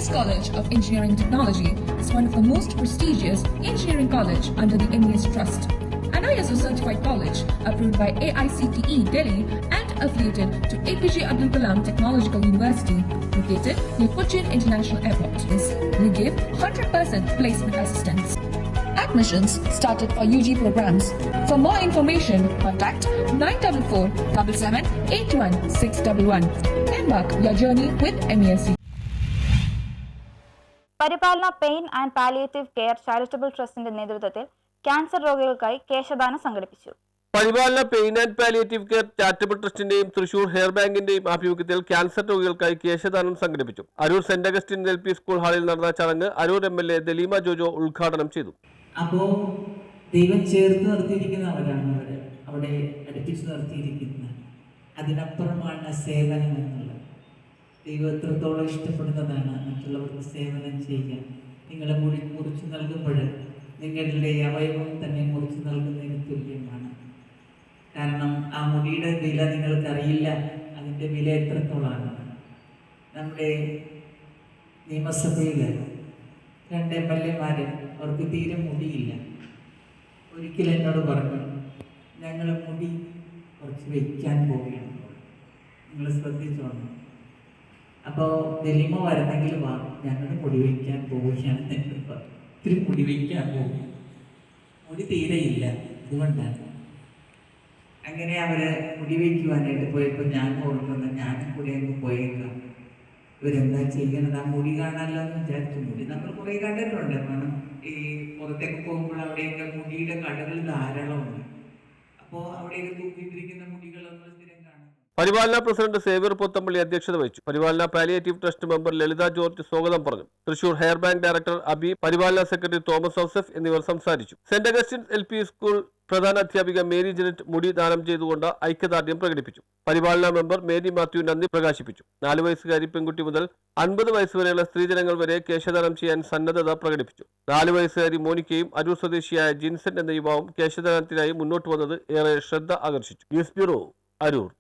MES College of Engineering Technology is one of the most prestigious engineering college under the MES Trust. An ISO certified college approved by AICTE Delhi and affiliated to APJ Abdul Kalam Technological University, located near Cochin International Airport. We give 100% placement assistance. Admissions started for UG programs. For more information, contact 944 77 81 611. Embark your journey with MESC. Paripalana pain and palliative care charitable ട്രസ്റ്റിന്റെ നേതൃത്വത്തിൽ cancer രോഗികൾക്കായി കേശദാനം സംഘടിപ്പിച്ചു. Paripalana pain and palliative care charitable ട്രസ്റ്റിന്റെയും Thrissur hair ബാങ്കിന്റെയും ആഭിമുഖ്യത്തിൽ cancer രോഗികൾക്കായി കേശദാനം സംഘടിപ്പിച്ചു. Aroor saint Augustine LP school ഹാളിൽ നടന്ന ചടങ്ങ് അരൂർ MLA ദലീമ ജോജോ ഉദ്ഘാടനം ചെയ്തു. അപ്പോൾ ദൈവം ചേർത്ത് നിർത്തിയിരിക്കുന്നവരാണ് അവിടെ അടുപ്പിച്ച് നിർത്തിയിരിക്കുന്നത്. അതിനപ്പുറമാണ് സേവനം എന്നുള്ളത്. ദൈവം എത്രത്തോളം ഇഷ്ടപ്പെടുന്നതാണ് മറ്റുള്ളവർക്ക് സേവനം ചെയ്യാൻ. നിങ്ങളെ മുടി മുറിച്ച് നൽകുമ്പോൾ നിങ്ങളുടെ അവയവം തന്നെ മുറിച്ച് നൽകുന്നതിന് തുല്യമാണ്. കാരണം ആ മുടിയുടെ വില നിങ്ങൾക്കറിയില്ല, അതിൻ്റെ വില എത്രത്തോളമാണ്. നമ്മുടെ നിയമസഭയിൽ 2 MLA അവർക്ക് തീരെ മുടിയില്ല. ഒരിക്കലും എന്നോട് പറഞ്ഞു, ഞങ്ങൾ മുടി കുറച്ച് വയ്ക്കാൻ പോവുകയാണ്, നിങ്ങൾ ശ്രദ്ധിച്ചോണം. അപ്പോൾ ദലീമ വരുന്നെങ്കിൽ വാ, ഞങ്ങൾ മുടി വയ്ക്കാൻ പോവുകയാണ്. ഇത്തിരി മുടി വയ്ക്കാൻ പോകും, മുടി തീരെയില്ല, അതുകൊണ്ടാണ്. അങ്ങനെ അവർ മുടി വയ്ക്കുവാനായിട്ട് പോയപ്പോൾ ഞാൻ ഓർക്കുന്നത്, ഞാനും കൂടെ അങ്ങ് പോയേക്കാം, ഇവരെന്താ ചെയ്യണത്, ആ മുടി കാണാമല്ലോ എന്ന് വിചാരിച്ചു. മുടി നമ്മൾ കുറേ കണ്ടിട്ടുണ്ട്, കാരണം ഈ പുറത്തേക്ക് പോകുമ്പോൾ അവിടെയൊക്കെ മുടിയുടെ കടകൾ ധാരാളമുണ്ട്. അപ്പോൾ അവിടെയൊക്കെ തൂക്കിയിട്ടിരിക്കുന്ന മുടികളൊന്നും സ്ഥിരം കാണാം. പരിപാലന പ്രസിഡന്റ് സേവ്യർ പോത്തമ്പള്ളി അധ്യക്ഷത വഹിച്ചു. Paripalana palliative trust member Lalitha George സ്വാഗതം പറഞ്ഞു. Thrissur hair bank director Abi, Paripalana secretary Thomas Ausaf എന്നിവർ സംസാരിച്ചു. സെന്റ് അഗസ്റ്റിൻ LP സ്കൂൾ പ്രധാന അധ്യാപിക മേരി ജനറ്റ് മുടി ദാനം ചെയ്തുകൊണ്ട് ഐക്യദാർഢ്യം പ്രകടിപ്പിച്ചു. പരിപാലന മെമ്പർ മേരി മാത്യു നന്ദി പ്രകാശിപ്പിച്ചു. 4 വയസ്സുകാരി പെൺകുട്ടി മുതൽ 50 വയസ്സുവരെയുള്ള സ്ത്രീജനങ്ങൾ വരെ കേശദാനം ചെയ്യാൻ സന്നദ്ധത പ്രകടിപ്പിച്ചു. 4 വയസ്സുകാരി മോനിക്കയും അരൂർ സ്വദേശിയായ ജിൻസൺ എന്ന യുവാവും കേശദാനത്തിനായി മുന്നോട്ട് വന്നത് ഏറെ ശ്രദ്ധ ആകർഷിച്ചു. News bureau, Aroor.